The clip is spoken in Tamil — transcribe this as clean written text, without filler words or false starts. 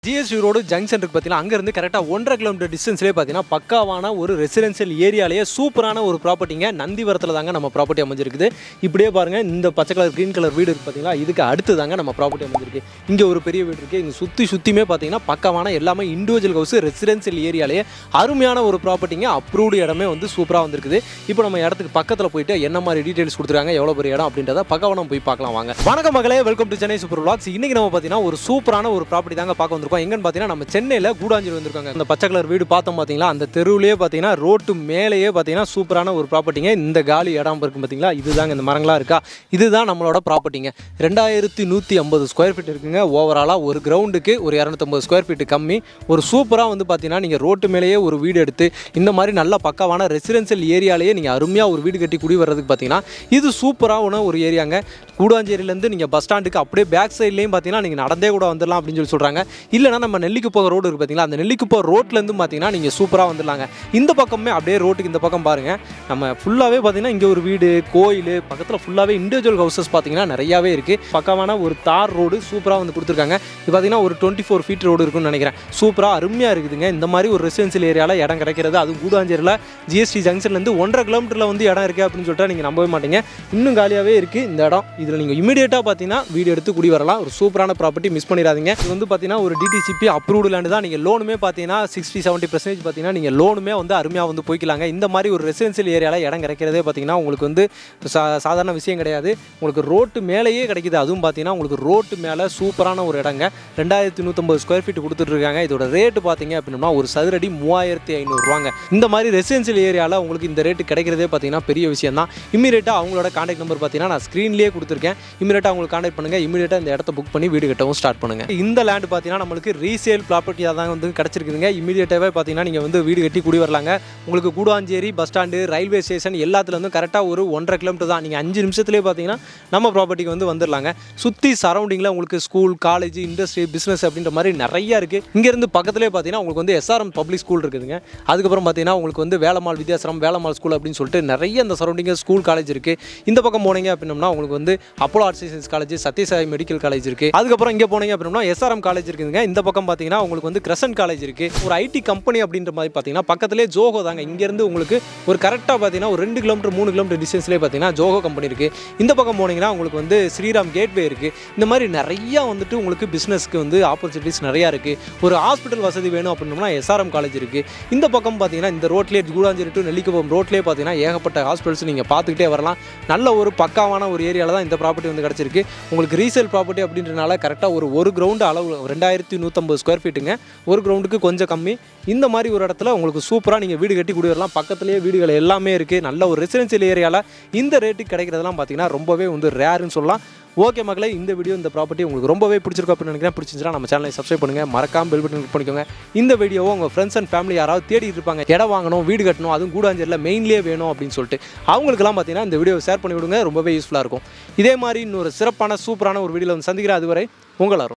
ஜிஎஸ்டி ரோடு ஜங்ஷன் இருக்கு பார்த்தீங்கன்னா அங்கேருந்து கரெக்டாக 1.5 கிலோமீட்டர் டிஸ்டன்ஸ்லேயே பார்த்தீங்கன்னா பக்காவான ஒரு ரெசிடென்ஷியல் ஏரியாலேயே சூப்பரான ஒரு ப்ராப்பர்ட்டிங்க. நந்திவரத்தில் தாங்க நம்ம ப்ராப்பர்ட்டி அமைஞ்சிருக்குது. இப்படியே பாருங்கள், இந்த பச்சை கலர் க்ரீன் கலர் வீடு இருக்குது பார்த்தீங்களா, இதுக்கு அடுத்து தாங்க நம்ம ப்ராப்பர்ட்டி அமைஞ்சிருக்கு. இங்கே ஒரு பெரிய வீடு இருக்குது. இங்கே சுற்றியுமே பார்த்தீங்கன்னா பக்காவான எல்லாமே இண்டிவிஜுவல் ஹவுஸ் ரெசிடென்ஷியல் ஏரியாலேயே அருமையான ஒரு ப்ராப்பர்ட்டிங்க. அப்ரூவ்டு இடமே வந்து சூப்பராக வந்திருக்குது. இப்போ நம்ம இடத்துக்கு பக்கத்தில் போயிட்டு என்ன மாதிரி டீட்டெயில்ஸ் கொடுத்துருக்காங்க, எவ்வளோ பெரிய இடம் அப்படின்றத பக்காவான போய் பார்க்கலாம் வாங்க. வணக்கம் மகளே, welcome to Chennai super vlogs. இன்றைக்கி நம்ம பார்த்தீங்கன்னா ஒரு சூப்பரான ஒரு ப்ராப்பர்ட்டி தாங்க பார்க்க வந்திருக்கோம். எங்கன்னு பார்த்தீங்கன்னா நம்ம சென்னையில் கூடாஞ்சேரி வந்திருக்காங்க. அந்த பச்சை கலர் வீடு பார்த்தோம் பார்த்தீங்களா, அந்த தெருவிலேயே பார்த்தீங்கன்னா ரோட்டு மேலேயே பார்த்தீங்கன்னா சூப்பரான ஒரு ப்ராப்பர்ட்டிங்க. இந்த காலி இடம் இருக்கும் பார்த்தீங்களா, இதுதாங்க இந்த மரங்களாக இருக்கா, இதுதான் நம்மளோட ப்ராப்பர்ட்டிங்க. 2150 ஸ்கொயர் ஃபீட் இருக்குங்க. ஓவராலாக ஒரு கிரவுண்டுக்கு ஒரு 250 ஸ்கொயர் ஃபீட் கம்மி. ஒரு சூப்பராக வந்து பார்த்தீங்கன்னா நீங்கள் ரோட்டு மேலேயே ஒரு வீடு எடுத்து இந்த மாதிரி நல்ல பக்காவான ரெசிடென்ஷியல் ஏரியாலேயே நீங்கள் அருமையாக ஒரு வீடு கட்டி குடி வர்றதுக்கு பார்த்தீங்கன்னா இது சூப்பரான ஒரு ஏரியாங்க. கூடாஞ்சேரியிலேருந்து நீங்கள் பஸ் ஸ்டாண்டுக்கு அப்படியே பேக் சைட்லேயும் பார்த்தீங்கன்னா நீங்கள் நடந்தே கூட வந்துடலாம் அப்படின்னு சொல்லி சொல்கிறாங்க. இல்லைனா நம்ம நெல்லிக்குப்பம் ரோடு இருக்குது பார்த்தீங்களா, அந்த நெல்லிக்குப்பம் ரோட்லேருந்து பார்த்தீங்கன்னா நீங்கள் சூப்பராக வந்துடலாங்க. இந்த பக்கமே அப்படியே ரோட்டுக்கு இந்த பக்கம் பாருங்கள், நம்ம ஃபுல்லாகவே பார்த்தீங்கன்னா இங்கே ஒரு வீடு, கோயில் பக்கத்தில் ஃபுல்லாகவே இண்டிவிஜுவல் ஹவுசஸ் பார்த்தீங்கன்னா நிறையாவே இருக்குது. பக்கமான ஒரு தார் ரோடு சூப்பராக வந்து கொடுத்துருக்காங்க. இது பார்த்தீங்கன்னா ஒரு 24 ஃபீட் ரோடு இருக்குன்னு நினைக்கிறேன். சூப்பராக அருமையாக இருக்குதுங்க. இந்த மாதிரி ஒரு ரெசிடென்ஷியல் ஏரியாவில் இடம் கிடைக்கிறது, அதுவும் கூடாஞ்சேரியில் ஜிஎஸ்டி ஜங்ஷன்லேருந்து 1.5 கிலோமீட்டரில் வந்து இடம் இருக்குது அப்படின்னு சொல்லிட்டு நீங்கள் நம்பவே மாட்டீங்க. இன்னும் காலியாகவே இருக்குது இந்த இடம். இதில் நீங்கள் இமீடியட்டாக பார்த்தீங்கன்னா வீடு எடுத்து குடி வரலாம். ஒரு சூப்பரான ப்ராப்பர்ட்டி, மிஸ் பண்ணிடாதீங்க. இது வந்து பார்த்தீங்கன்னா ஒரு டிடிசிபி அப்ரூவ்டு லேண்டு தான். நீங்கள் லோனுமே பார்த்தீங்கன்னா 60-70% பார்த்தீங்கன்னா நீங்கள் லோனுமே வந்து அருமையாக வந்து போய்க்கலாங்க. இந்த மாதிரி ஒரு ரெசிடென்ஷியல் ஏரியாவில் இடம் கிடைக்கிறதே பார்த்தீங்கன்னா உங்களுக்கு வந்து சாதாரண விஷயம் கிடையாது. உங்களுக்கு ரோட்டு மேலேயே கிடைக்குது. அதுவும் பார்த்தீங்கன்னா உங்களுக்கு ரோட்டு மேலே சூப்பரான ஒரு இடங்க. 2150 ஸ்கொயர் ஃபீட் கொடுத்துட்ருக்காங்க. இதோட ரேட்டு பார்த்தீங்க அப்படின்னா ஒரு சதுரடி 3500 ரூபாங்க. இந்த மாதிரி ரெசிடென்ஷியல் ஏரியாவில் உங்களுக்கு இந்த ரேட்டு கிடைக்கிறதே பார்த்தீங்கன்னா பெரிய விஷயம் தான். இமீடியட்டாக அவங்களோட கான்டாக்ட் நம்பர் பார்த்தீங்கன்னா நான் ஸ்க்ரீன்லேயே கொடுத்துருக்கேன். இமீடியட்டாக அவங்களுக்கு கான்டாக்ட் பண்ணுங்கள். இமீடியட்டாக இந்த இடத்த புக் பண்ணி வீடு கட்டவும் ஸ்டார்ட் பண்ணுங்கள். இந்த லேண்ட் பார்த்தீங்கன்னா நம்மளுக்கு ரீசேல் ப்ராப்பர்ட்டியாக தான் வந்து கிடச்சிருக்குதுங்க. இமீடியட்டாகவே பார்த்தீங்கன்னா நீங்கள் வந்து வீடு கட்டி குடி வரலாங்க. உங்களுக்கு கூடாஞ்சேரி பஸ் ஸ்டாண்டு, ரயில்வே ஸ்டேஷன் எல்லாத்துல வந்து கரெக்டாக ஒரு 1.5 கிலோமீட்டர் தான். நீங்கள் 5 நிமிஷத்துலேயே பார்த்தீங்கன்னா நம்ம ப்ராப்பர்ட்டிக்கு வந்து வந்துடலாங்க. சுற்றி சரௌண்டிங்கில் உங்களுக்கு ஸ்கூல், காலேஜ், இண்டஸ்ட்ரி, பிஸ்னஸ் அப்படின்ற மாதிரி நிறையா இருக்குது. இங்கேருந்து பக்கத்துலேயே பார்த்தீங்கன்னா உங்களுக்கு வந்து எஸ்ஆர்எம் பப்ளிக் ஸ்கூல் இருக்குதுங்க. அதுக்கப்புறம் பார்த்தீங்கன்னா உங்களுக்கு வந்து வேலம்மாள் வித்யாசரம், வேலம்மாள் ஸ்கூல் அப்படின்னு சொல்லிட்டு நிறைய இந்த சரௌண்டிங்கில் ஸ்கூல், காலேஜ் இருக்குது. இந்த பக்கம் போனீங்க அப்படின்னா உங்களுக்கு வந்து Apollo arts science college, Sathya Sai medical college இருக்குது. அதுக்கப்புறம் இங்கே போனீங்க அப்படின்னா எஸ்ஆர்எம் காலேஜ் இருக்குதுங்க. இந்த பக்கம் பார்த்தீங்கன்னா உங்களுக்கு வந்து கிரசன்ட் காலேஜ் இருக்குது. ஒரு ஐடி கம்பெனி அப்படின்ற மாதிரி பார்த்தீங்கன்னா பக்கத்துலேயே ஜோகோ தாங்க. இங்கேருந்து உங்களுக்கு ஒரு கரெக்டாக பார்த்தீங்கன்னா ஒரு 2 கிலோமீட்டர் 3 கிலோமீட்டர் டிஸ்டன்ஸ்லேயே பார்த்தீங்கன்னா ஜோகோ கம்பெனி இருக்குது. இந்த பக்கம் போனீங்கன்னா உங்களுக்கு வந்து ஸ்ரீராம் கேட்வே இருக்குது. இந்த மாதிரி நிறையா வந்துட்டு உங்களுக்கு பிஸ்னஸ்க்கு வந்து ஆப்பர்ச்சுனிட்டிஸ் நிறையா இருக்குது. ஒரு ஹாஸ்பிட்டல் வசதி வேணும் அப்படின்னா எஸ்ஆர்எம் காலேஜ் இருக்குது. இந்த பக்கம் பார்த்தீங்கன்னா இந்த ரோட்லேயே கூடாஞ்சேரி டு நெல்லிக்குப்பம் ரோட்லேயே பார்த்தீங்கன்னா ஏகப்பட்ட ஹாஸ்பிட்டல்ஸ் நீங்கள் பார்த்துக்கிட்டே வரலாம். நல்ல ஒரு பக்காவான ஒரு ஏரியாவில் தான் இந்த ப்ராப்பர்ட்டி வந்து கிடச்சிருக்கு. உங்களுக்கு ரீசேல் ப்ராப்பர்ட்டி அப்படின்றனால கரெக்டாக ஒரு கிரவுண்டு அளவு 2150 ஸ்கொயர் ஃபீட்டுங்க. ஒரு கிரவுண்டுக்கு கொஞ்சம் கம்மி. இந்த மாதிரி ஒரு இடத்துல உங்களுக்கு சூப்பராக நீங்கள் வீடு கட்டி குடி வரலாம். பக்கத்துலேயே வீடுகள் எல்லாமே இருக்குது. நல்ல ஒரு ரெசிடென்ஷியல் ஏரியாவில் இந்த ரேட்டுக்கு கிடைக்கிறதெல்லாம் பார்த்தீங்கன்னா ரொம்பவே வந்து ரேருன்னு சொல்லலாம். ஓகே மக்களை, இந்த வீடியோ இந்த ப்ராப்பர்ட்டி உங்களுக்கு ரொம்பவே பிடிச்சிருக்கும் அப்படின்னு நினைக்கிறேன். பிடிச்சிருந்துச்சுன்னா நம்ம சேனலை சப்ஸ்கிரைப் பண்ணுங்கள். மறக்காம பெல் பட்டன் கிளிக் பண்ணிக்கோங்க. இந்த வீடியோவை உங்கள் ஃப்ரெண்ட்ஸ் அண்ட் ஃபேமிலி யாராவது தேடிட்டு இருப்பாங்க, இடம் வாங்கணும், வீடு கட்டணும், அதுவும் கூடாஞ்சேரியில் மெயின்லேயே வேணும் அப்படின்னு சொல்லிட்டு அவங்களுக்குலாம் பார்த்தீங்கன்னா இந்த வீடியோவை ஷேர் பண்ணி விடுங்க. ரொம்பவே யூஸ்ஃபுல்லாக இருக்கும். இதே மாதிரி இன்னொரு சிறப்பான சூப்பரான ஒரு வீடியோவில் வந்து சந்திக்கிறேன். அதுவரை உங்களாரும்